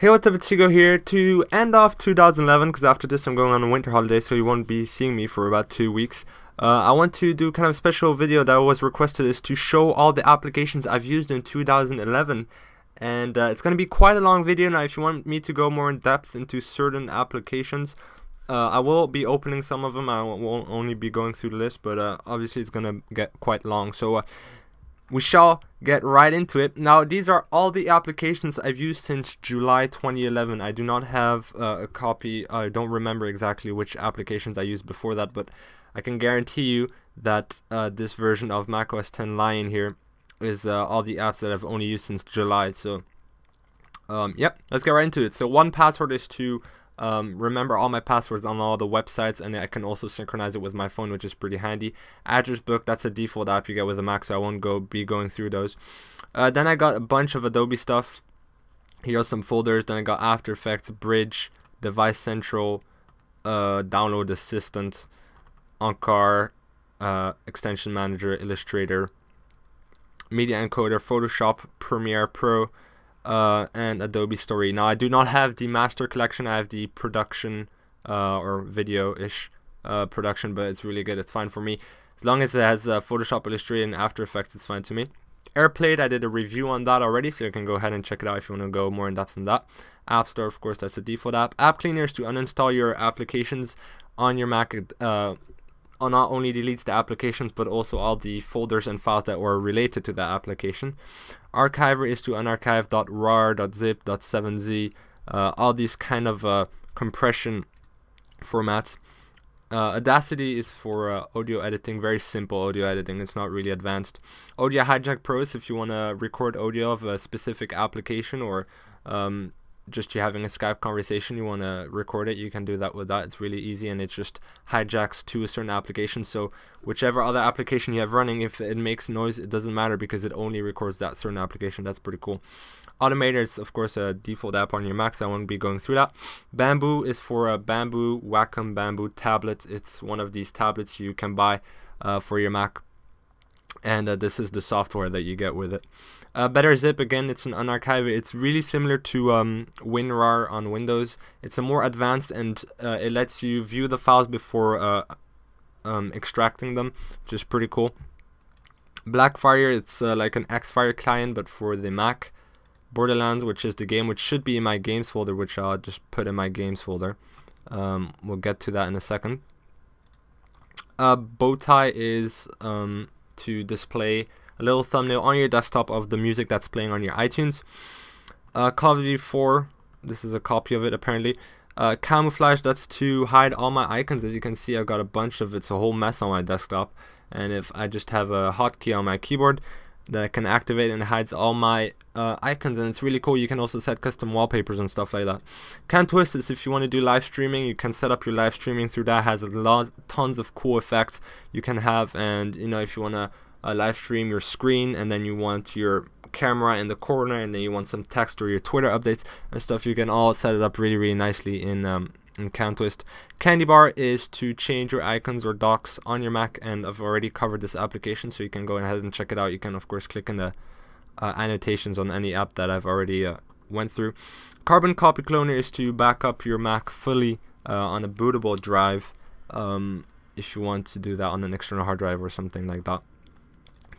Hey, what's up, it's Hugo here to end off 2011 because after this I'm going on a winter holiday, so you won't be seeing me for about 2 weeks. I want to do kind of a special video that was requested, is to show all the applications I've used in 2011, and it's going to be quite a long video. Now if you want me to go more in depth into certain applications, I will be opening some of them. I won't only be going through the list, but obviously it's going to get quite long, so we shall get right into it. Now these are all the applications I've used since July 2011. I do not have a copy. I don't remember exactly which applications I used before that, but I can guarantee you that this version of macOS 10 Lion here is all the apps that I've only used since July. So yep, let's get right into it. So 1Password is to remember all my passwords on all the websites, and I can also synchronize it with my phone, which is pretty handy. Address Book, that's a default app you get with a Mac, so I won't be going through those. Then I got a bunch of Adobe stuff. Here are some folders. Then I got After Effects, Bridge, Device Central, Download Assistant, Encore, Extension Manager, Illustrator, Media Encoder, Photoshop, Premiere Pro, and Adobe Story. Now I do not have the master collection. I have the production or video-ish production, but it's really good. It's fine for me as long as it has Photoshop, Illustrator, and After Effects. It's fine to me. Airplay, I did a review on that already, so you can go ahead and check it out if you want to go more in depth on that. App Store, of course, that's the default app. App Cleaner is to uninstall your applications on your Mac. Not only deletes the applications, but also all the folders and files that were related to that application. Archiver is to unarchive .rar, .zip, .7z, all these kind of compression formats. Audacity is for audio editing, very simple audio editing, it's not really advanced. Audio Hijack Pro is if you want to record audio of a specific application, or just you having a Skype conversation, you want to record it, you can do that with that. It's really easy, and it just hijacks to a certain application, so whichever other application you have running, if it makes noise, it doesn't matter because it only records that certain application. That's pretty cool. Automator is of course a default app on your Mac, so I won't be going through that. Bamboo is for a Bamboo, Wacom Bamboo tablet. It's one of these tablets you can buy for your Mac, and this is the software that you get with it. Better Zip, again, it's an unarchive. It's really similar to WinRAR on Windows. It's a more advanced, and it lets you view the files before extracting them, which is pretty cool. Blackfire, it's like an Xfire client but for the Mac. Borderlands, which is the game, which should be in my games folder, which I'll just put in my games folder. We'll get to that in a second. Bowtie is to display a little thumbnail on your desktop of the music that's playing on your iTunes. Call of Duty 4, this is a copy of it apparently. Camouflage, that's to hide all my icons. As you can see, I've got a bunch of it's a whole mess on my desktop, and if I just have a hotkey on my keyboard that I can activate, and it hides all my icons, and it's really cool. You can also set custom wallpapers and stuff like that. CanTwist is if you want to do live streaming, you can set up your live streaming through that. It has tons of cool effects you can have, and you know, if you want to live stream your screen, and then you want your camera in the corner, and then you want some text or your Twitter updates and stuff, you can all set it up really nicely in CanTwist. Candy Bar is to change your icons or docs on your Mac, and I've already covered this application, so you can go ahead and check it out. You can of course click in the annotations on any app that I've already went through. Carbon Copy Cloner is to back up your Mac fully on a bootable drive, if you want to do that on an external hard drive or something like that.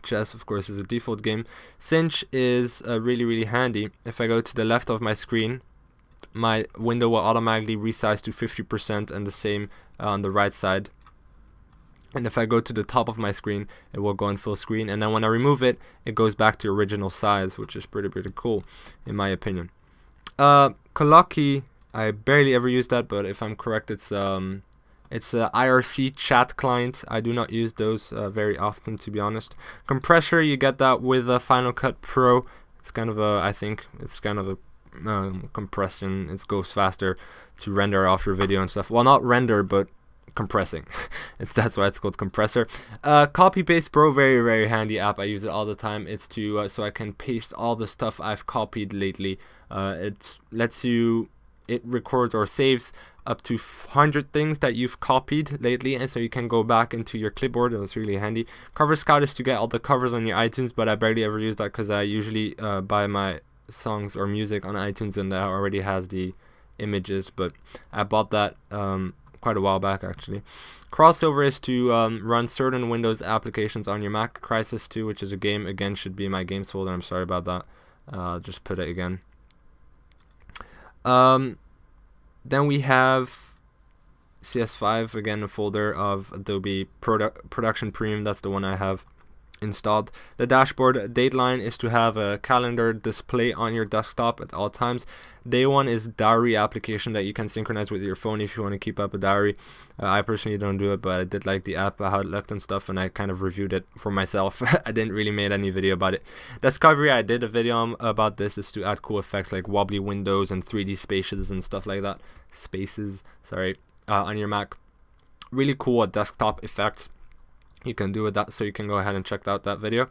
Chess, of course, is a default game. Cinch is really handy. If I go to the left of my screen, my window will automatically resize to 50%, and the same on the right side. And if I go to the top of my screen, it will go in full screen, and then when I remove it, it goes back to original size, which is pretty cool in my opinion. Colloquy, I barely ever use that, but if I'm correct, it's a IRC chat client. I do not use those very often, to be honest. Compressor, you get that with Final Cut Pro. It's kind of a, I think it's kind of a compression. It goes faster to render off your video and stuff. Well, not render, but compressing. That's why it's called Compressor. Copy Paste Pro, very handy app. I use it all the time. It's to so I can paste all the stuff I've copied lately. It lets you, it records or saves up to 100 things that you've copied lately, and so you can go back into your clipboard. That's really handy. Cover Scout is to get all the covers on your iTunes, but I barely ever use that because I usually buy my songs or music on iTunes, and that already has the images, but I bought that quite a while back actually. Crossover is to run certain Windows applications on your Mac. Crysis 2, which is a game, again should be in my games folder. I'm sorry about that. I'll just put it again. Then we have CS5, again a folder of Adobe Production Premium. That's the one I have installed. The dashboard dateline is to have a calendar display on your desktop at all times. Day one is diary application that you can synchronize with your phone if you want to keep up a diary. I personally don't do it, but I did like the app, how it looked and stuff, and I kind of reviewed it for myself. I didn't really make any video about it. Discovery, I did a video about this. Is to add cool effects like wobbly windows and 3D spaces and stuff like that. On your Mac. Really cool desktop effects you can do with that, so you can go ahead and check out that video.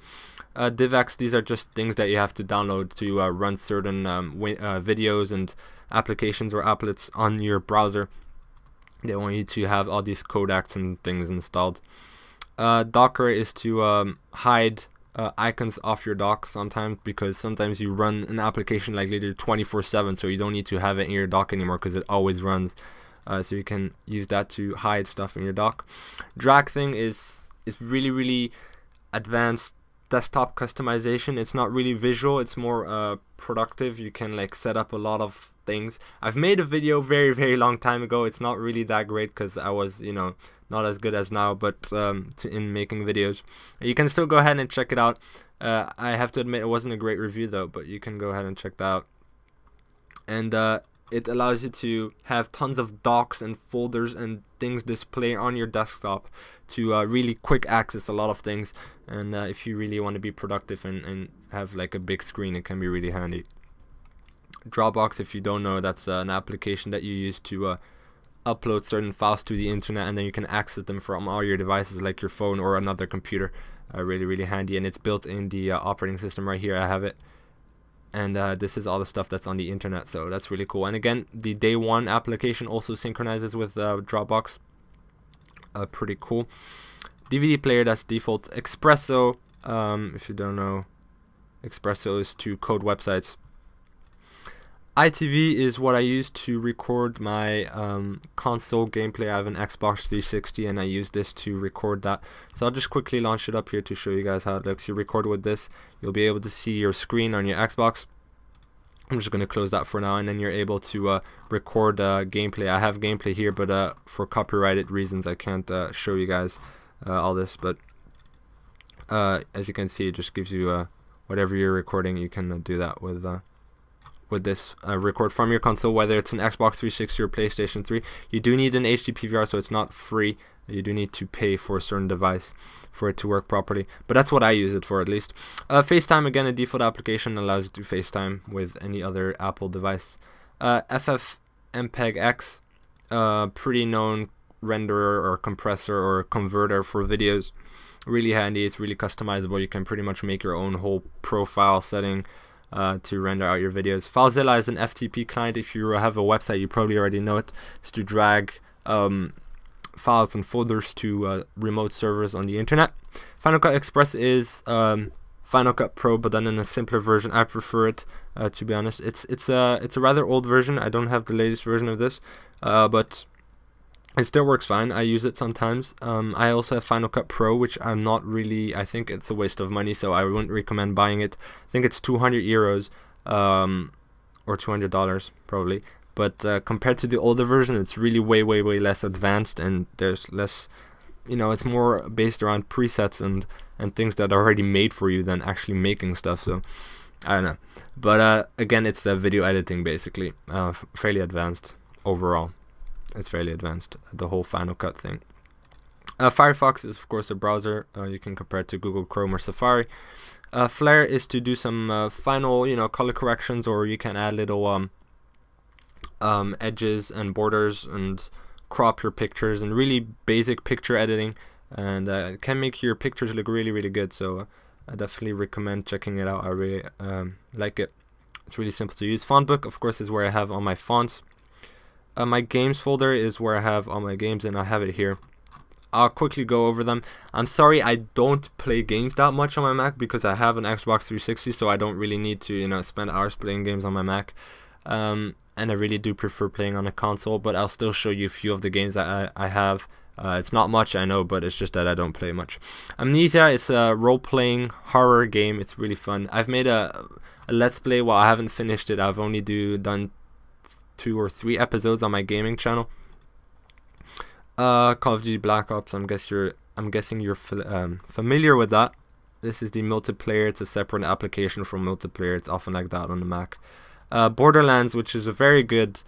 DivX, these are just things that you have to download to run certain videos and applications or applets on your browser. They want you to have all these codecs and things installed. Docker is to hide icons off your dock sometimes, because sometimes you run an application like literally 24/7, so you don't need to have it in your dock anymore because it always runs. So you can use that to hide stuff in your dock. Drag thing is really advanced desktop customization. It's not really visual, it's more productive. You can like set up a lot of things. I've made a video very long time ago. It's not really that great because I was, you know, not as good as now, but in making videos. You can still go ahead and check it out. I have to admit it wasn't a great review though, but you can go ahead and check that out. And it allows you to have tons of docs and folders and things display on your desktop to really quick access a lot of things. And if you really want to be productive and have like a big screen, it can be really handy. Dropbox, if you don't know, that's an application that you use to upload certain files to the internet, and then you can access them from all your devices like your phone or another computer. Really handy, and it's built in the operating system right here. I have it. And this is all the stuff that's on the internet, so that's really cool. And again, the day one application also synchronizes with Dropbox. Pretty cool. DVD player, that's default. Espresso, if you don't know, Espresso is to code websites. iTV is what I use to record my console gameplay. I have an Xbox 360 and I use this to record that. So I'll just quickly launch it up here to show you guys how it looks. You record with this, you'll be able to see your screen on your Xbox. I'm just going to close that for now, and then you're able to record gameplay. I have gameplay here, but for copyrighted reasons I can't show you guys all this. But as you can see, it just gives you whatever you're recording. You can do that with this record from your console, whether it's an Xbox 360 or PlayStation 3. You do need an HD PVR, so it's not free. You do need to pay for a certain device for it to work properly, but that's what I use it for, at least. FaceTime, again, a default application, allows you to FaceTime with any other Apple device. Mpeg X, pretty known renderer or compressor or converter for videos. Really handy. It's really customizable. You can pretty much make your own whole profile setting to render out your videos. Filezilla is an FTP client. If you have a website, you probably already know it. It's to drag files and folders to remote servers on the internet. Final Cut Express is Final Cut Pro, but then in a simpler version. I prefer it, to be honest. It's a rather old version. I don't have the latest version of this, but it still works fine. I use it sometimes. I also have Final Cut Pro, which I'm not really, I think it's a waste of money, so I wouldn't recommend buying it. I think it's 200 euros or $200 probably. But compared to the older version, it's really way less advanced, and there's less, you know, it's more based around presets and things that are already made for you than actually making stuff. So I don't know, but again, it's video editing basically, fairly advanced overall. It's fairly advanced, the whole Final Cut thing. Firefox is of course a browser. You can compare it to Google Chrome or Safari. Flare is to do some final, you know, color corrections, or you can add little edges and borders and crop your pictures, and really basic picture editing, and it can make your pictures look really good. So I definitely recommend checking it out. I really like it. It's really simple to use. Fontbook, of course, is where I have all my fonts. My games folder is where I have all my games, and I have it here. I'll quickly go over them. I'm sorry I don't play games that much on my Mac because I have an Xbox 360, so I don't really need to, you know, spend hours playing games on my Mac. And I really do prefer playing on a console, but I'll still show you a few of the games that I have. It's not much, I know, but it's just that I don't play much. Amnesia is a role-playing horror game. It's really fun. I've made a Let's Play. Well, I haven't finished it. I've only done 2 or 3 episodes on my gaming channel. Call of Duty Black Ops. I'm guessing you're familiar with that. This is the multiplayer. It's a separate application from multiplayer. It's often like that on the Mac. Borderlands, which is a very good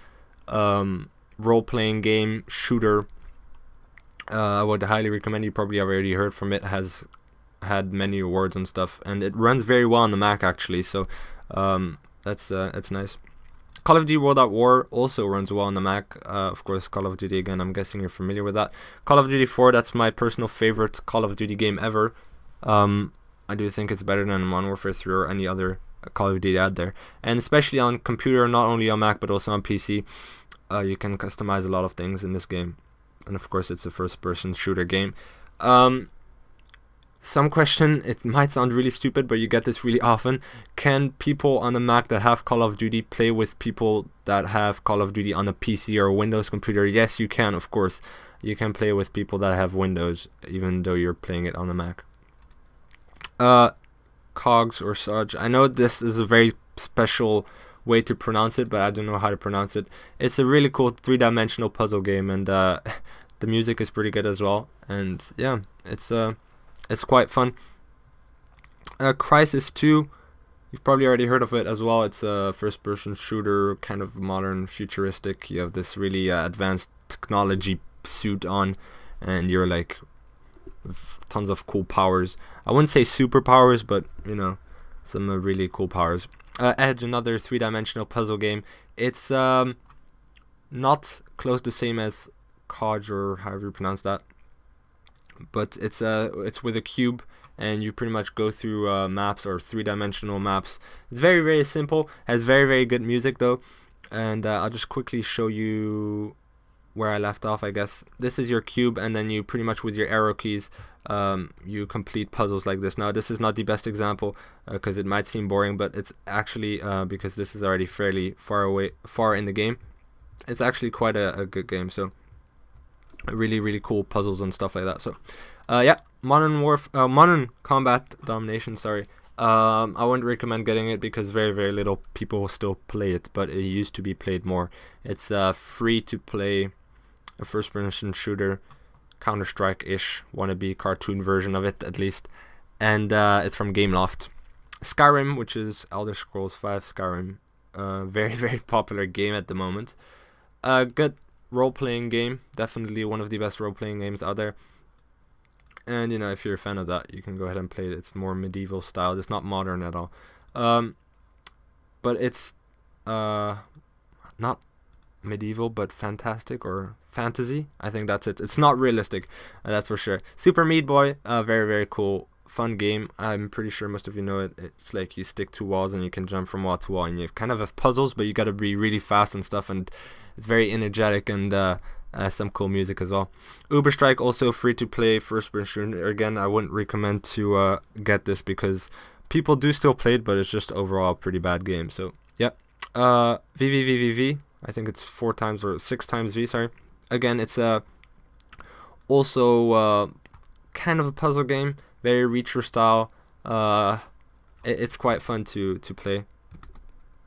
role-playing game shooter. I would highly recommend. You probably already heard from it. Has had many awards and stuff, and it runs very well on the Mac actually. So that's nice. Call of Duty World at War also runs well on the Mac. Of course, Call of Duty again. I'm guessing you're familiar with that. Call of Duty 4. That's my personal favorite Call of Duty game ever. I do think it's better than Modern Warfare 3 or any other Call of Duty out there, and especially on computer, not only on Mac but also on PC. You can customize a lot of things in this game. And of course it's a first-person shooter game. Some question, it might sound really stupid, but you get this really often. Can people on a Mac that have Call of Duty play with people that have Call of Duty on a PC or a Windows computer? Yes, you can, of course. You can play with people that have Windows, even though you're playing it on the Mac. Cogs or Soj. I know this is a very special way to pronounce it, but I don't know how to pronounce it. It's a really cool 3-dimensional puzzle game, and the music is pretty good as well. And yeah, it's quite fun. Crysis 2, you've probably already heard of it as well. It's a first-person shooter, kind of modern, futuristic. You have this really advanced technology suit on, and you're like tons of cool powers. I wouldn't say superpowers, but you know, some really cool powers. Edge, another 3-dimensional puzzle game. It's not close to the same as COD or however you pronounce that, but it's with a cube, and you pretty much go through maps or 3-dimensional maps. It's very, very simple. Has very, very good music though, and I'll just quickly show you where I left off. I guess this is your cube, and then you pretty much with your arrow keys you complete puzzles like this. Now this is not the best example because it might seem boring, but it's actually because this is already fairly far in the game, it's actually quite a good game. So really cool puzzles and stuff like that. So yeah, Modern Combat Domination, sorry. I wouldn't recommend getting it because very little people still play it, but it used to be played more. It's free to play, a first-person shooter, Counter-Strike-ish, wannabe cartoon version of it at least, and it's from Gameloft. Skyrim, which is Elder Scrolls V Skyrim, very popular game at the moment. Good role-playing game, definitely one of the best role-playing games out there. And you know, if you're a fan of that, you can go ahead and play it. It's more medieval style. It's not modern at all, but it's not medieval, but fantastic or fantasy. I think that's it. It's not realistic, that's for sure. Super Meat Boy, very cool, fun game. I'm pretty sure most of you know it. It's like you stick to walls and you can jump from wall to wall, and you kind of have puzzles, but you got to be really fast and stuff. And it's very energetic, and some cool music as well. Uber Strike, also free to play first-person shooter. Again, I wouldn't recommend to get this because people do still play it, but it's just overall a pretty bad game. So yeah, VVVVV. I think it's 4 times or 6 times V. Sorry. Again, it's also kind of a puzzle game, very Reacher style. It's quite fun to play,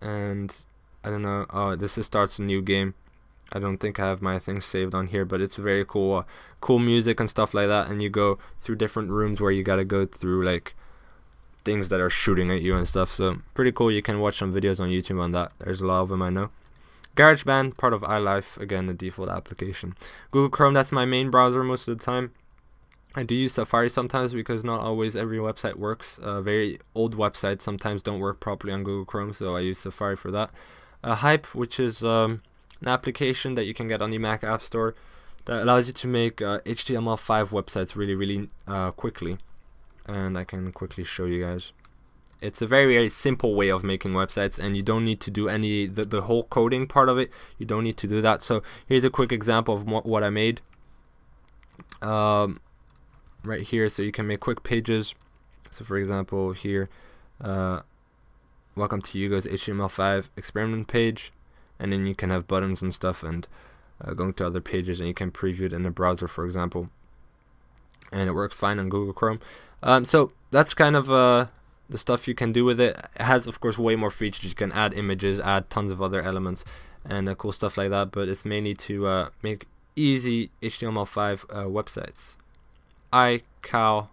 and I don't know. Oh, this starts a new game. I don't think I have my things saved on here, but it's very cool, cool music and stuff like that. And you go through different rooms where you gotta go through like things that are shooting at you and stuff. So pretty cool. You can watch some videos on YouTube on that. There's a lot of them, I know. GarageBand, part of iLife, again the default application. Google Chrome, that's my main browser most of the time. I do use Safari sometimes because not always every website works. Very old websites sometimes don't work properly on Google Chrome, so I use Safari for that. Hype, which is an application that you can get on the Mac App Store that allows you to make HTML5 websites really quickly, and I can quickly show you guys. It's a very simple way of making websites, and you don't need to do the whole coding part of it. You don't need to do that. So here's a quick example of what I made. right here, so you can make quick pages. So for example here, welcome to Hugo's HTML5 experiment page, and then you can have buttons and stuff, and going to other pages, and you can preview it in the browser, for example, and it works fine on Google Chrome. So that's kind of the stuff you can do with it. It has, of course, way more features. You can add images, add tons of other elements, and cool stuff like that, but it's mainly to make easy HTML5 websites. iCal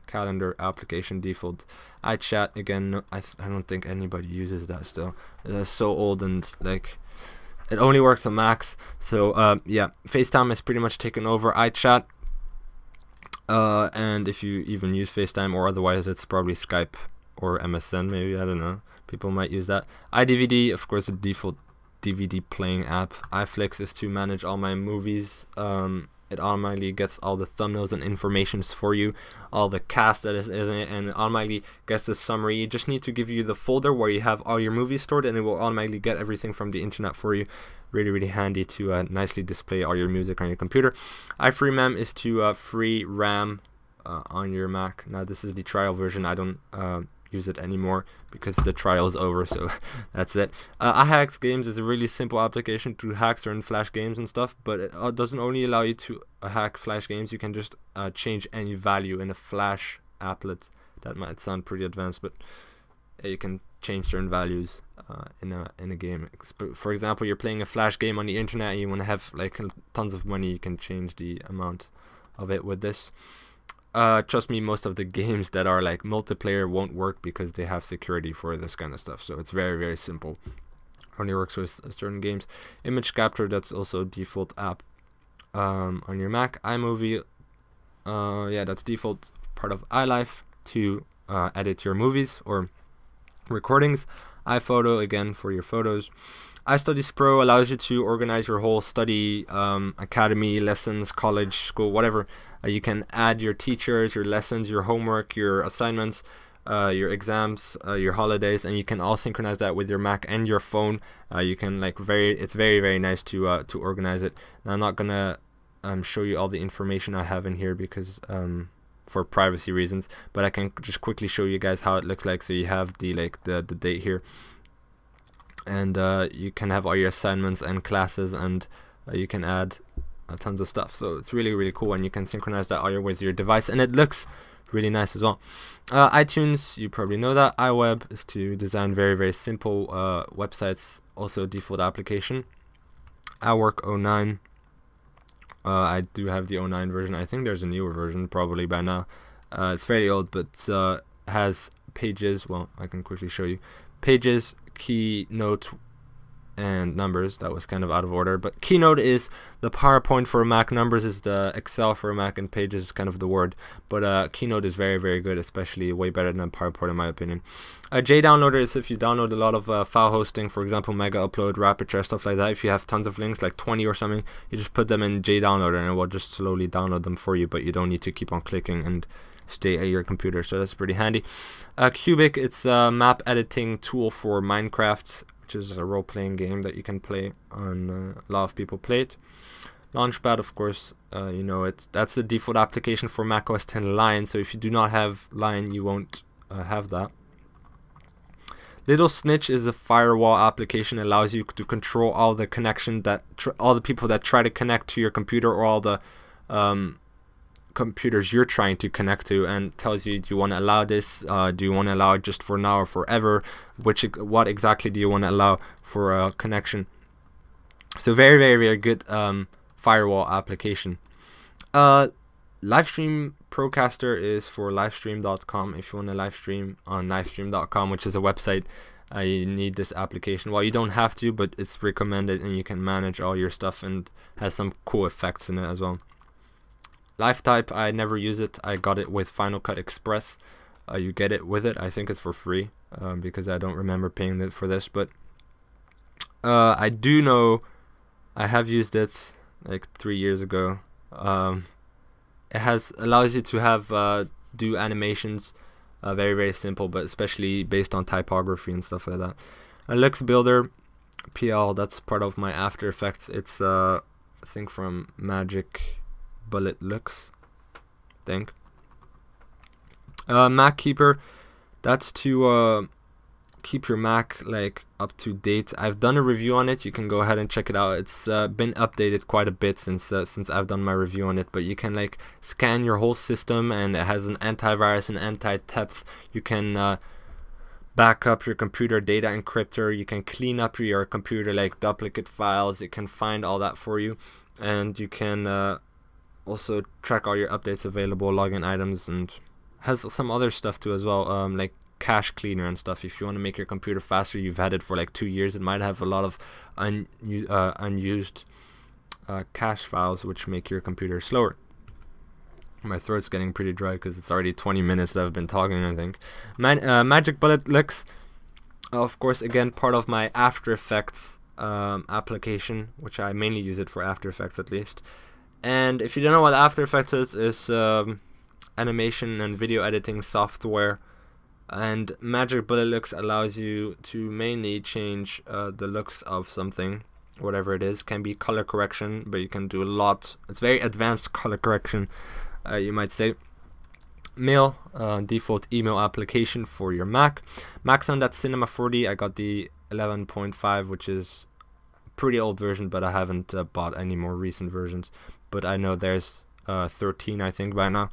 calendar application default. iChat, again, no, I don't think anybody uses that still. It's so old, and like it only works on Macs. So yeah, FaceTime is pretty much taken over iChat, and if you even use FaceTime, or otherwise it's probably Skype or MSN, maybe, I don't know, people might use that. iDVD, of course, the default DVD playing app. iFlix is to manage all my movies. It automatically gets all the thumbnails and informations for you, all the cast that is in it, and it automatically gets the summary. You just need to give you the folder where you have all your movies stored, and it will automatically get everything from the internet for you. Really, really handy to nicely display all your music on your computer. iFreeMem is to free RAM on your Mac. Now this is the trial version. I don't use it anymore because the trial is over, so that's it. iHacks Games is a really simple application to hack certain Flash games and stuff, but it doesn't only allow you to hack Flash games. You can just change any value in a Flash applet. That might sound pretty advanced, but you can change certain values in a game. For example, you're playing a Flash game on the internet and you want to have like tons of money, you can change the amount of it with this. Trust me, most of the games that are like multiplayer won't work because they have security for this kind of stuff, so it's very, very simple. Only works with certain games. Image capture, that's also default app on your Mac. iMovie, yeah, that's default part of iLife to edit your movies or recordings. iPhoto, again, for your photos. iStudies Pro allows you to organize your whole study, academy, lessons, college, school, whatever. You can add your teachers, your lessons, your homework, your assignments, your exams, your holidays, and you can all synchronize that with your Mac and your phone. You can like it's very, very nice to organize it. Now, I'm not gonna show you all the information I have in here because for privacy reasons, but I can just quickly show you guys how it looks like. So you have the the date here, and you can have all your assignments and classes, and you can add tons of stuff. So it's really, really cool, and you can synchronize that all with your device, and it looks really nice as well. iTunes, you probably know that. iWeb is to design very, very simple websites, also default application. iWork 09, I do have the 09 version. I think there's a newer version probably by now. It's fairly old, but has pages. Well, I can quickly show you. Pages, Keynote, and Numbers. That was kind of out of order, but Keynote is the PowerPoint for a Mac, Numbers is the Excel for a Mac, and Pages is kind of the Word. But Keynote is very, very good, especially way better than PowerPoint in my opinion. JDownloader is if you download a lot of file hosting, for example Mega Upload, Rapidshare, stuff like that. If you have tons of links, like 20 or something, you just put them in JDownloader and it will just slowly download them for you, but you don't need to keep on clicking and stay at your computer, so that's pretty handy. Cubic, it's a map editing tool for Minecraft, which is a role-playing game that you can play on, a lot of people play it. Launchpad, of course, you know it. That's the default application for macOS 10 Lion, so if you do not have Lion, you won't have that. Little Snitch is a firewall application. It allows you to control all the connection that all the people that try to connect to your computer, or all the computers you're trying to connect to, and tells you, do you want to allow this, do you want to allow it just for now or forever, what exactly do you want to allow for a connection. So very, very, very good firewall application. Livestream Procaster is for livestream.com. If you want to live stream on livestream.com, which is a website, you need this application. Well, you don't have to, but it's recommended, and you can manage all your stuff, and has some cool effects in it as well. LiveType, I never use it. I got it with Final Cut Express. You get it with it. I think it's for free because I don't remember paying for this. But I do know I have used it like 3 years ago. It allows you to have do animations, very, very simple, but especially based on typography and stuff like that. Lux Builder, PL, that's part of my After Effects. It's I think from Magic Bullet looks, I think. Mac Keeper, that's to keep your Mac like up to date. I've done a review on it. You can go ahead and check it out. It's been updated quite a bit since I've done my review on it. But you can like scan your whole system, and it has an antivirus and anti-theft. You can back up your computer, data encryptor. You can clean up your computer, like duplicate files. It can find all that for you, and you can also track all your updates available, login items, and has some other stuff too as well, like cache cleaner and stuff. If you want to make your computer faster, you've had it for like 2 years, it might have a lot of unused cache files, which make your computer slower. My throat's getting pretty dry because it's already 20 minutes that I've been talking, I think. Magic Bullet looks, of course, again, part of my After Effects application, which I mainly use it for After Effects at least. And if you don't know what After Effects is animation and video editing software. And Magic Bullet looks allows you to mainly change the looks of something, whatever it is. Can be color correction, but you can do a lot. It's very advanced color correction, you might say. Mail, default email application for your Mac. Mac's on that Cinema 4D. I got the 11.5, which is a pretty old version, but I haven't bought any more recent versions. But I know there's 13, I think, by now.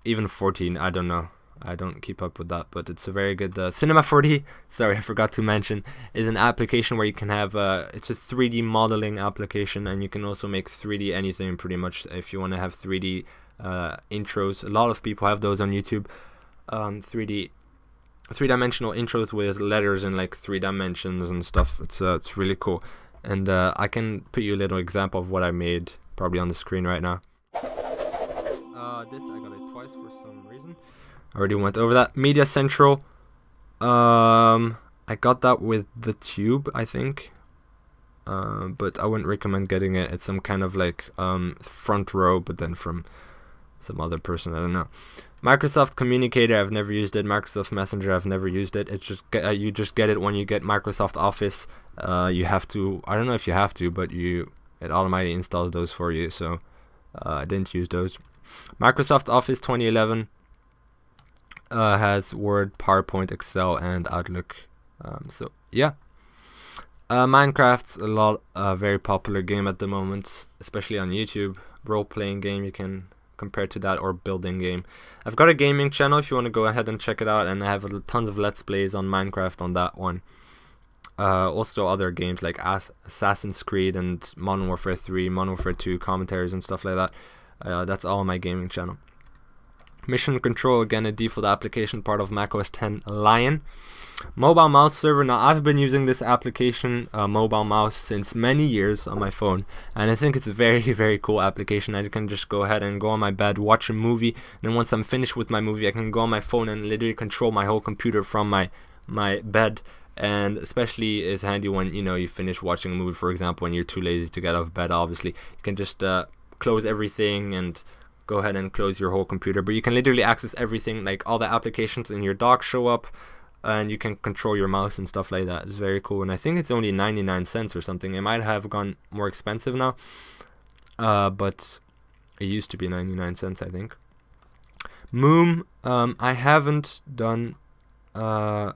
Even 14, I don't know. I don't keep up with that, but it's a very good Cinema 4D. Sorry, I forgot to mention, is an application where you can have it's a 3D modeling application, and you can also make 3D anything pretty much. If you want to have 3D intros, a lot of people have those on YouTube. 3-dimensional intros with letters in like 3 dimensions and stuff. It's really cool, and I can put you a little example of what I made probably on the screen right now. This I got it twice for some reason. I already went over that. Media Central, I got that with the Tube, I think, but I wouldn't recommend getting it. It's some kind of like front row, but then from some other person, I don't know. Microsoft Communicator, I've never used it. Microsoft Messenger, I've never used it. It's just you just get it when you get Microsoft Office. You have to, I don't know if you have to, but it automatically installs those for you, so I didn't use those. Microsoft Office 2011 has Word, PowerPoint, Excel, and Outlook. So yeah, Minecraft's a very popular game at the moment, especially on YouTube. Role-playing game, you can compare to that, or building game. I've got a gaming channel if you want to go ahead and check it out, and I have tons of Let's Plays on Minecraft on that one. Also other games like Assassin's Creed and Modern Warfare 3, Modern Warfare 2 commentaries and stuff like that. That's all on my gaming channel. Mission Control, again a default application, part of macOS 10 Lion. Mobile mouse server, now I've been using this application, mobile mouse, since many years on my phone, and I think it's a very, very cool application. I can just go ahead and go on my bed, watch a movie, and then once I'm finished with my movie, I can go on my phone and literally control my whole computer from my bed. And especially is handy when you finish watching a movie, for example, when you're too lazy to get out of bed. Obviously, you can just close everything and go ahead and close your whole computer, but you can literally access everything, like all the applications in your dock show up, and you can control your mouse and stuff like that. It's very cool, and I think it's only 99 cents or something. It might have gone more expensive now, but it used to be 99 cents, I think. Moom, I haven't done, I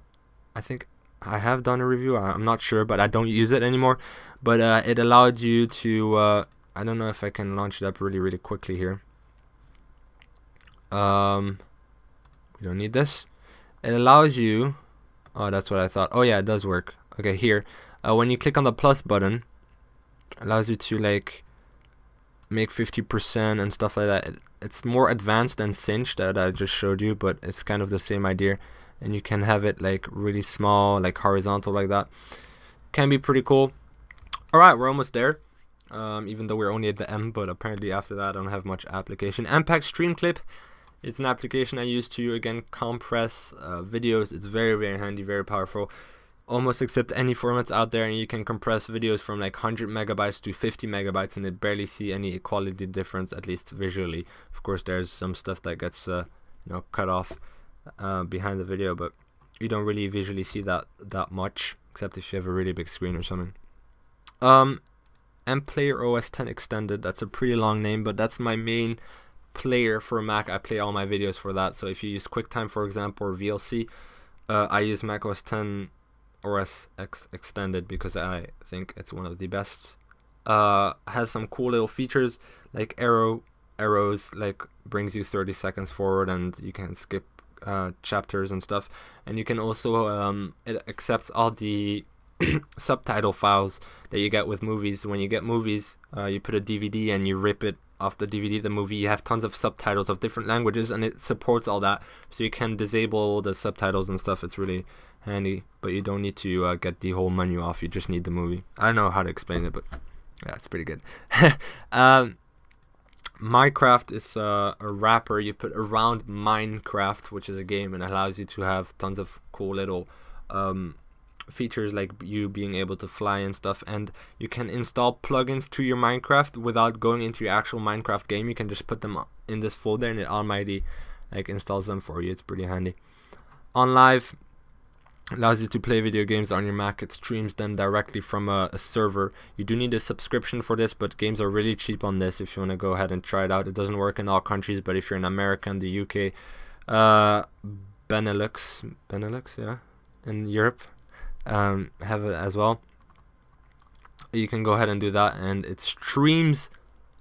think I have done a review, I'm not sure, but I don't use it anymore. But it allowed you to, I don't know if I can launch it up really quickly here. We don't need this. It allows you, oh, that's what I thought. Oh yeah, it does work. Okay, here, when you click on the plus button, it allows you to like make 50% and stuff like that. It's more advanced than Cinch that I just showed you, but it's kind of the same idea. And you can have it like really small, like horizontal, like that. Can be pretty cool. Alright, we're almost there. Even though we're only at the M, but apparently after that I don't have much application. Mpeg Streamclip, it's an application I use to, again, compress videos. It's very handy, very powerful. Almost accept any formats out there, and you can compress videos from like 100 megabytes to 50 megabytes, and it barely see any quality difference, at least visually. Of course, there's some stuff that gets cut off behind the video, but you don't really visually see that much, except if you have a really big screen or something. Mplayer OS 10 Extended. That's a pretty long name, but that's my main player for Mac. I play all my videos for that. So if you use QuickTime, for example, or VLC, I use Mac OS 10 OS X Extended because I think it's one of the best. Has some cool little features like arrows, like brings you 30 seconds forward, and you can skip chapters and stuff. And you can also it accepts all the subtitle files that you get with movies. When you get movies, you put a DVD and you rip it off the DVD, the movie, you have tons of subtitles of different languages, and it supports all that, so you can disable the subtitles and stuff. It's really handy, but you don't need to get the whole menu off. You just need the movie. I don't know how to explain it, but yeah, it's pretty good. Minecraft is a wrapper you put around Minecraft, which is a game, and allows you to have tons of cool little features, like you being able to fly and stuff. And you can install plugins to your Minecraft without going into your actual Minecraft game. You can just put them in this folder, and it already like installs them for you. It's pretty handy. On Live allows you to play video games on your Mac. It streams them directly from a server. You do need a subscription for this, but games are really cheap on this if you want to go ahead and try it out. It doesn't work in all countries, but if you're in America and the UK, Benelux, yeah, in Europe, have it as well. You can go ahead and do that, and it streams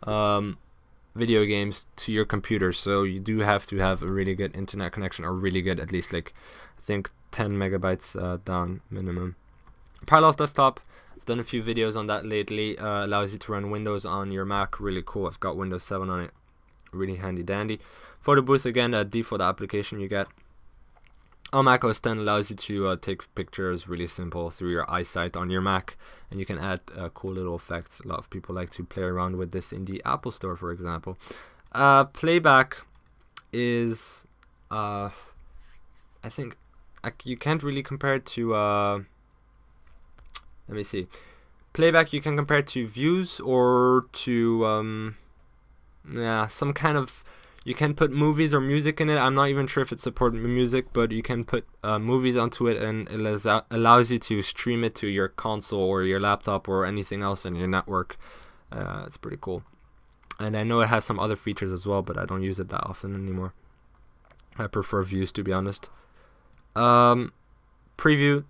video games to your computer. So you do have to have a really good internet connection, or really good, at least like I think 10 megabytes down minimum. Parallels Desktop, I've done a few videos on that lately. Allows you to run Windows on your Mac. Really cool. I've got Windows 7 on it. Really handy dandy. Photo Booth, again, a default application you get. On Mac OS 10 allows you to take pictures really simple through your eyesight on your Mac, and you can add cool little effects. A lot of people like to play around with this in the Apple Store, for example. Playback is, I think, you can't really compare it to, let me see. Playback you can compare it to Views, or to, yeah, some kind of, you can put movies or music in it. I'm not even sure if it supports music, but you can put movies onto it, and it allows you to stream it to your console or your laptop or anything else in your network. It's pretty cool. And I know it has some other features as well, but I don't use it that often anymore. I prefer Views, to be honest. Preview,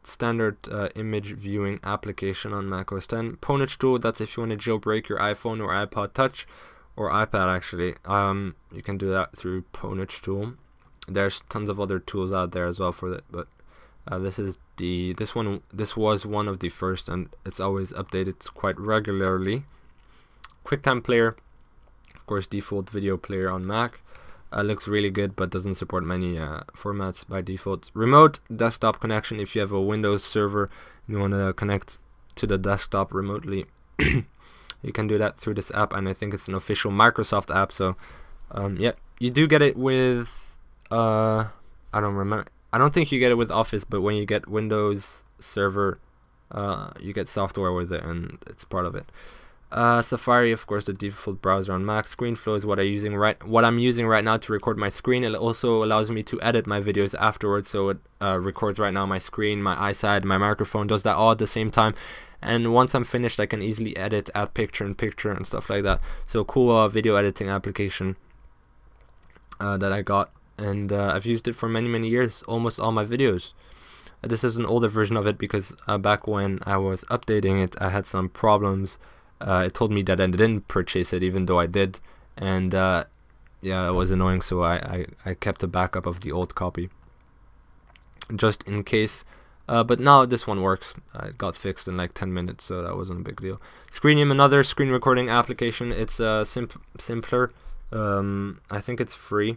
standard image viewing application on Mac OS 10. Pwnage Tool, that's if you want to jailbreak your iPhone or iPod Touch, or iPad actually. You can do that through Pwnage Tool. There's tons of other tools out there as well for that, but this was one of the first, and it's always updated quite regularly. QuickTime Player, of course, default video player on Mac. Looks really good, but doesn't support many formats by default. Remote desktop connection, if you have a Windows server and you want to connect to the desktop remotely, you can do that through this app, and I think it's an official Microsoft app. So yeah, you do get it with I don't think you get it with Office, but when you get Windows server, you get software with it, and it's part of it. Safari, of course, the default browser on Mac. ScreenFlow is what I'm using right now to record my screen. It also allows me to edit my videos afterwards, so it records right now my screen, my eyesight, my microphone, does that all at the same time. And once I'm finished, I can easily edit, add picture-in-picture and stuff like that. So cool video editing application that I got, and I've used it for many years, almost all my videos. This is an older version of it because back when I was updating it, I had some problems. It told me that I didn't purchase it, even though I did, and yeah, it was annoying, so I kept a backup of the old copy just in case. But now this one works. It got fixed in like 10 minutes, so that wasn't a big deal. Screenium, another screen recording application. It's simpler. I think it's free.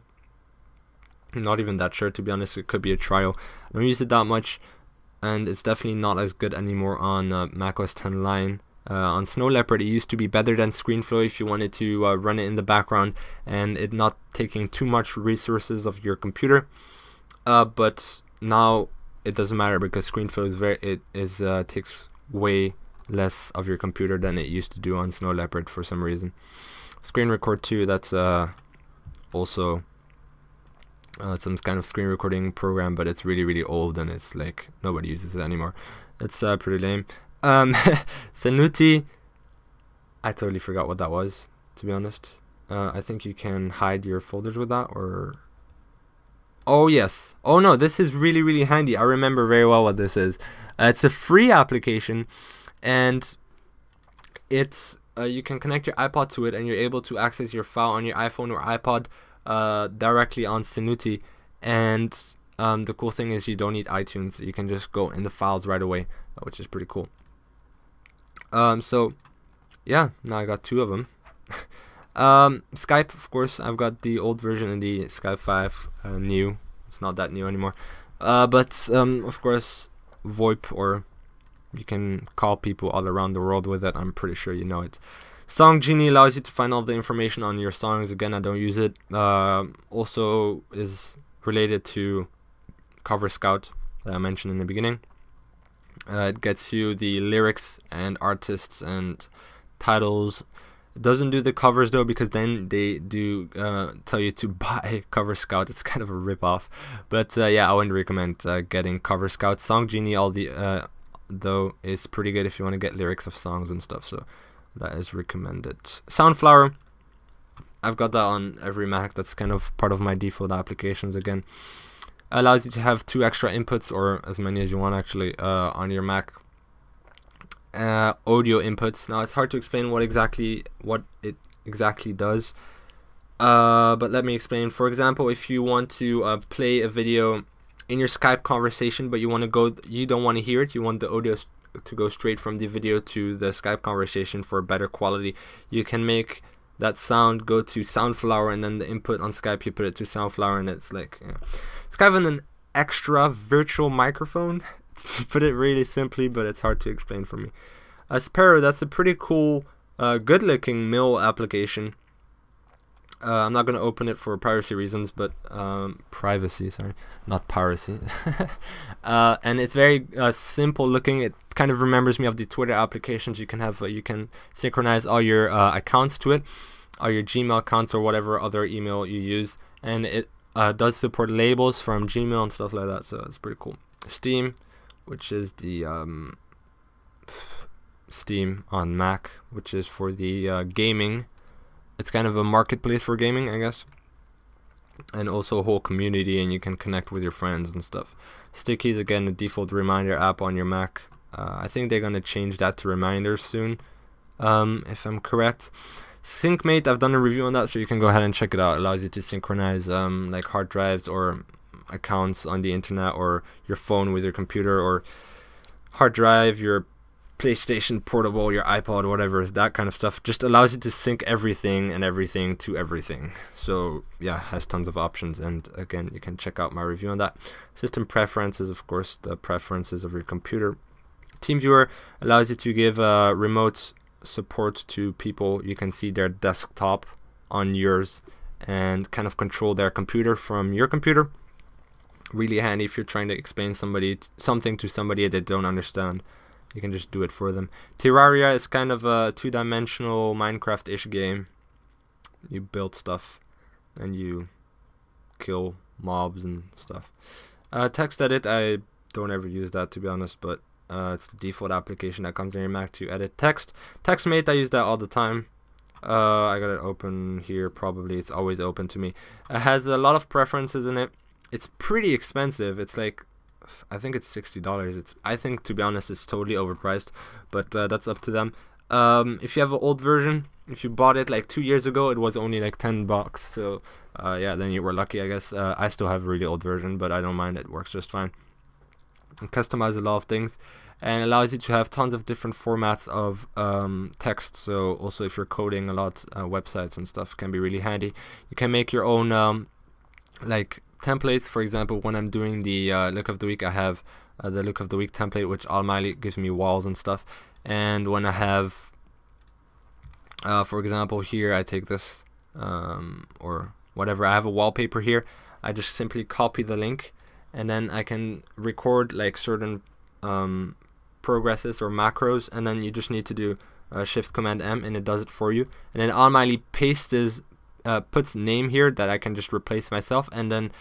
I'm not even that sure, to be honest. It could be a trial. I don't use it that much, and it's definitely not as good anymore on Mac OS 10 Lion. On Snow Leopard, it used to be better than ScreenFlow if you wanted to run it in the background and it not taking too much resources of your computer. But now it doesn't matter, because ScreenFlow takes way less of your computer than it used to do on Snow Leopard for some reason. Screen Record 2, that's also some kind of screen recording program, but it's really old, and it's like nobody uses it anymore. It's pretty lame. Zenuti, I totally forgot what that was, to be honest. I think you can hide your folders with that, or... Oh yes. Oh no, this is really, really handy. I remember very well what this is. It's a free application, and it's you can connect your iPod to it, and you're able to access your file on your iPhone or iPod directly on Synuti. And the cool thing is you don't need iTunes. You can just go in the files right away, which is pretty cool. So yeah, now I got two of them. Skype, of course, I've got the old version and the Skype 5 new. It's not that new anymore. But of course, VoIP, or you can call people all around the world with it. I'm pretty sure you know it. Song Genie allows you to find all the information on your songs. Again, I don't use it. Also is related to Cover Scout that I mentioned in the beginning. It gets you the lyrics and artists and titles. It doesn't do the covers though, because then they do tell you to buy Cover Scout. It's kind of a rip-off. But yeah, I wouldn't recommend getting Cover Scout. Song Genie, all the though, is pretty good if you want to get lyrics of songs and stuff. So that is recommended. Soundflower, I've got that on every Mac. That's kind of part of my default applications. Again, allows you to have 2 extra inputs, or as many as you want actually, on your Mac. Audio inputs. Now it's hard to explain what it exactly does, but let me explain. For example, if you want to play a video in your Skype conversation, but you don't want to hear it, you want the audio to go straight from the video to the Skype conversation for better quality, you can make that sound go to Soundflower, and then the input on Skype you put it to Soundflower, and it's like, you know, it's kind of an extra virtual microphone, to put it really simply, but it's hard to explain for me. Sparrow, that's a pretty cool, good looking mill application. I'm not going to open it for privacy reasons, but privacy, sorry, not piracy. And it's very simple looking. It kind of remembers me of the Twitter applications. You can have you can synchronize all your accounts to it, all your Gmail accounts or whatever other email you use, and it does support labels from Gmail and stuff like that. So it's pretty cool. Steam, which is the Steam on Mac, which is for the gaming. It's kind of a marketplace for gaming, I guess, and also a whole community, and you can connect with your friends and stuff. Stickies, again, the default reminder app on your Mac. I think they're gonna change that to reminders soon, if I'm correct. SyncMate, I've done a review on that, so you can go ahead and check it out. It allows you to synchronize like hard drives or accounts on the internet, or your phone with your computer, or hard drive, your PlayStation Portable, your iPod, whatever, that kind of stuff. Just allows you to sync everything and everything to everything. So yeah, has tons of options, and again, you can check out my review on that. System preferences, of course, the preferences of your computer. Teamviewer allows you to give remote support to people. You can see their desktop on yours and kind of control their computer from your computer. Really handy if you're trying to explain something to somebody that they don't understand. You can just do it for them. Terraria is kind of a 2-dimensional Minecraft-ish game. You build stuff and you kill mobs and stuff. Textedit, I don't ever use that, to be honest, but it's the default application that comes in your Mac to edit text. TextMate, I use that all the time. I got it open here, probably. It's always open to me. It has a lot of preferences in it. It's pretty expensive. It's like, I think it's $60. I think, to be honest, it's totally overpriced, but that's up to them. If you have an old version, if you bought it like 2 years ago, it was only like $10. So yeah, then you were lucky, I guess. I still have a really old version, but I don't mind. It works just fine. And customize a lot of things, and allows you to have tons of different formats of text. So also, if you're coding a lot, websites and stuff can be really handy. You can make your own like templates. For example, when I'm doing the look of the week, I have the look of the week template, which automatically gives me walls and stuff. And when I have for example, here I take this or whatever, I have a wallpaper here, I just simply copy the link, and then I can record like certain progresses or macros, and then you just need to do Shift Command M, and it does it for you, and then automatically puts name here that I can just replace myself, and then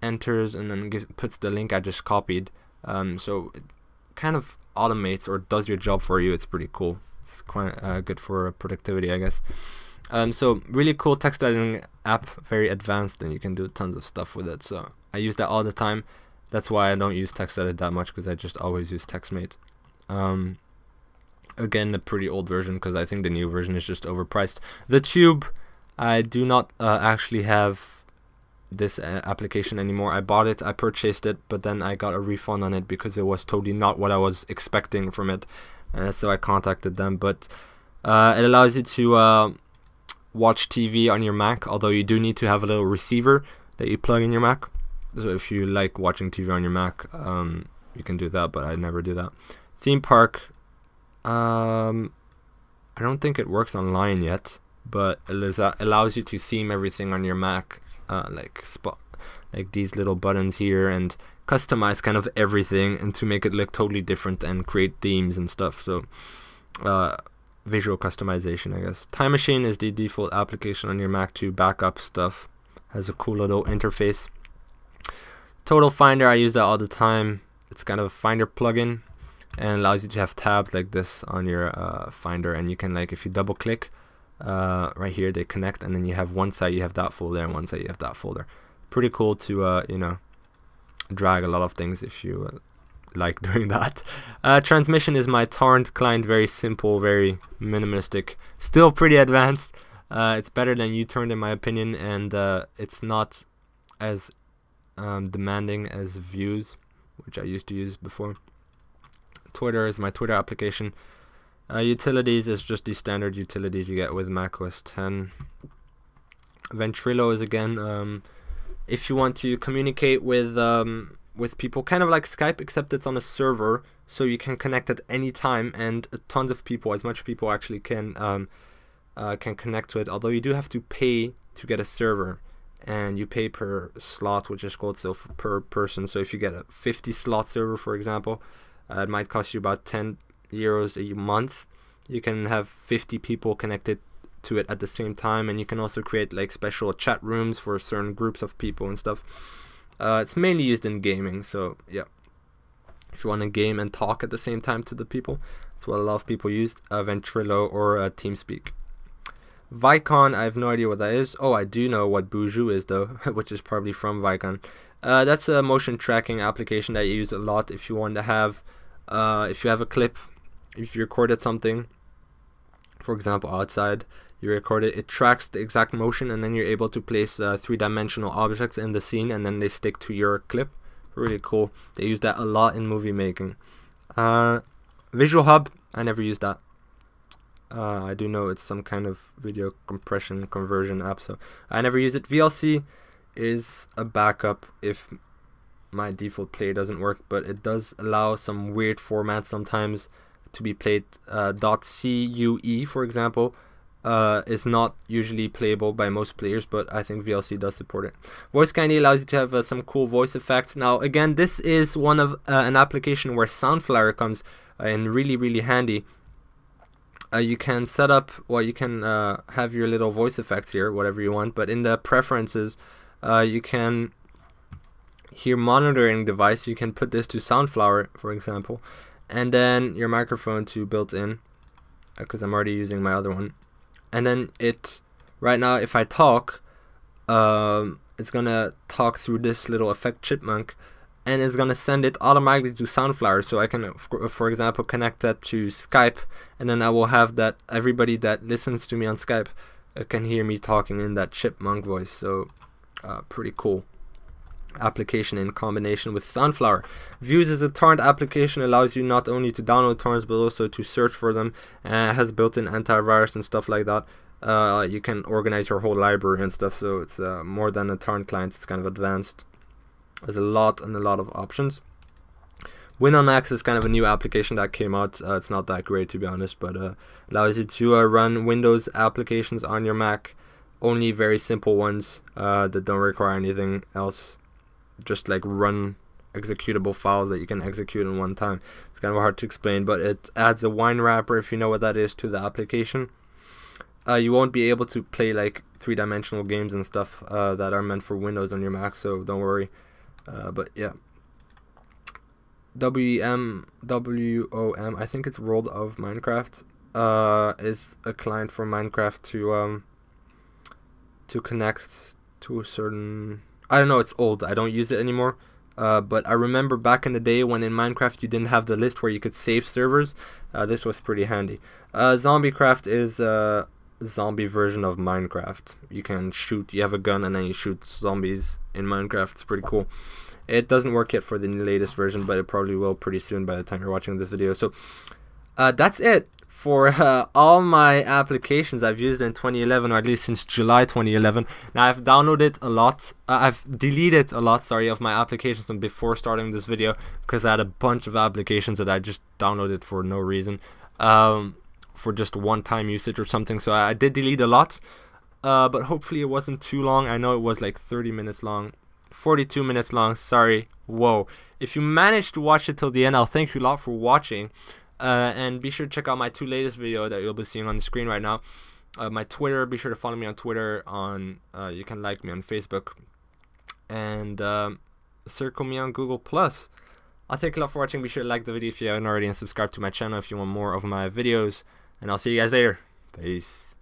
enters, and then puts the link I just copied. So it kind of automates or does your job for you. It's pretty cool. It's quite good for productivity, I guess. So really cool text editing app, very advanced, and you can do tons of stuff with it. So I use that all the time. That's why I don't use Textedit that much, because I just always use TextMate. Again, a pretty old version, because I think the new version is just overpriced. The Tube, I do not actually have this application anymore. I bought it, I purchased it, but then I got a refund on it because it was totally not what I was expecting from it. So I contacted them, but it allows you to watch TV on your Mac, although you do need to have a little receiver that you plug in your Mac. So if you like watching TV on your Mac, you can do that, but I never do that. Theme Park, I don't think it works online yet, but it allows you to theme everything on your Mac, like these little buttons here, and customize kind of everything, and to make it look totally different and create themes and stuff. So visual customization, I guess. Time Machine is the default application on your Mac to back up stuff. Has a cool little interface. Total Finder, I use that all the time. It's kind of a Finder plugin and allows you to have tabs like this on your Finder, and you can, like, if you double click right here, they connect, and then you have one side you have that folder and one side you have that folder. Pretty cool to you know, drag a lot of things if you like doing that. Transmission is my torrent client, very simple, very minimalistic, still pretty advanced. It's better than uTorrent in my opinion, and it's not as demanding as Views, which I used to use before. Twitter is my Twitter application. Utilities is just the standard utilities you get with macOS 10. Ventrilo is again if you want to communicate with people, kind of like Skype, except it's on a server, so you can connect at any time, and tons of people, as much people actually can connect to it. Although you do have to pay to get a server, and you pay per slot, which is called, so per person. So if you get a 50 slot server, for example, it might cost you about 10 euros a month. You can have 50 people connected to it at the same time, and you can also create like special chat rooms for certain groups of people and stuff. It's mainly used in gaming, so yeah, if you want to game and talk at the same time to the people, that's what a lot of people use. Ventrilo or TeamSpeak. Vicon, I have no idea what that is. Oh, I do know what Buju is though, which is probably from Vicon. That's a motion tracking application that you use a lot if you want to have, if you have a clip, if you recorded something, for example outside, you record it, it tracks the exact motion, and then you're able to place three-dimensional objects in the scene, and then they stick to your clip. Really cool. They use that a lot in movie making. Visual Hub, I never used that. I do know it's some kind of video compression conversion app, so I never use it. VLC is a backup if my default player doesn't work, but it does allow some weird formats sometimes to be played. .cue, for example, is not usually playable by most players, but I think VLC does support it. Voice Candy allows you to have some cool voice effects. Now again, this is one of an application where Soundflower comes in really handy. You can set up, well, you can have your little voice effects here, whatever you want, but in the preferences you can hear monitoring device, you can put this to Soundflower, for example, and then your microphone to built-in, because I'm already using my other one. And then it, right now, if I talk, it's gonna talk through this little effect chipmunk, and it's gonna send it automatically to Soundflower. So I can, for example, connect that to Skype, and then I will have that everybody that listens to me on Skype can hear me talking in that chipmunk voice. So pretty cool application in combination with Soundflower. Views is a torrent application, allows you not only to download torrents but also to search for them, and has built-in antivirus and stuff like that. You can organize your whole library and stuff, so it's more than a torrent client, it's kind of advanced. There's a lot of options. WinOnX is kind of a new application that came out. It's not that great, to be honest, but allows you to run Windows applications on your Mac, only very simple ones that don't require anything else, just like run executable files that you can execute in one time. It's kind of hard to explain, but it adds a wine wrapper, if you know what that is, to the application. You won't be able to play like three-dimensional games and stuff that are meant for Windows on your Mac, so don't worry. But yeah, WOM, I think it's World of Minecraft. is a client for Minecraft to connect to a certain, I don't know, it's old, I don't use it anymore, but I remember back in the day when in Minecraft you didn't have the list where you could save servers. This was pretty handy. Zombiecraft is a zombie version of Minecraft. You can shoot, you have a gun and then you shoot zombies in Minecraft. It's pretty cool. It doesn't work yet for the latest version, but it probably will pretty soon by the time you're watching this video. So that's it for all my applications I've used in 2011, or at least since July 2011. Now I've downloaded a lot, I've deleted a lot, sorry, of my applications before starting this video, because I had a bunch of applications that I just downloaded for no reason, for just one-time usage or something. So I did delete a lot, but hopefully it wasn't too long. I know it was like 30 minutes long, 42 minutes long, sorry. Whoa. If you managed to watch it till the end, I'll thank you a lot for watching. And be sure to check out my 2 latest videos that you'll be seeing on the screen right now. My Twitter, be sure to follow me on Twitter. You can like me on Facebook, and circle me on Google+. I'll thank you a lot for watching. Be sure to like the video if you haven't already, and subscribe to my channel if you want more of my videos. And I'll see you guys later. Peace.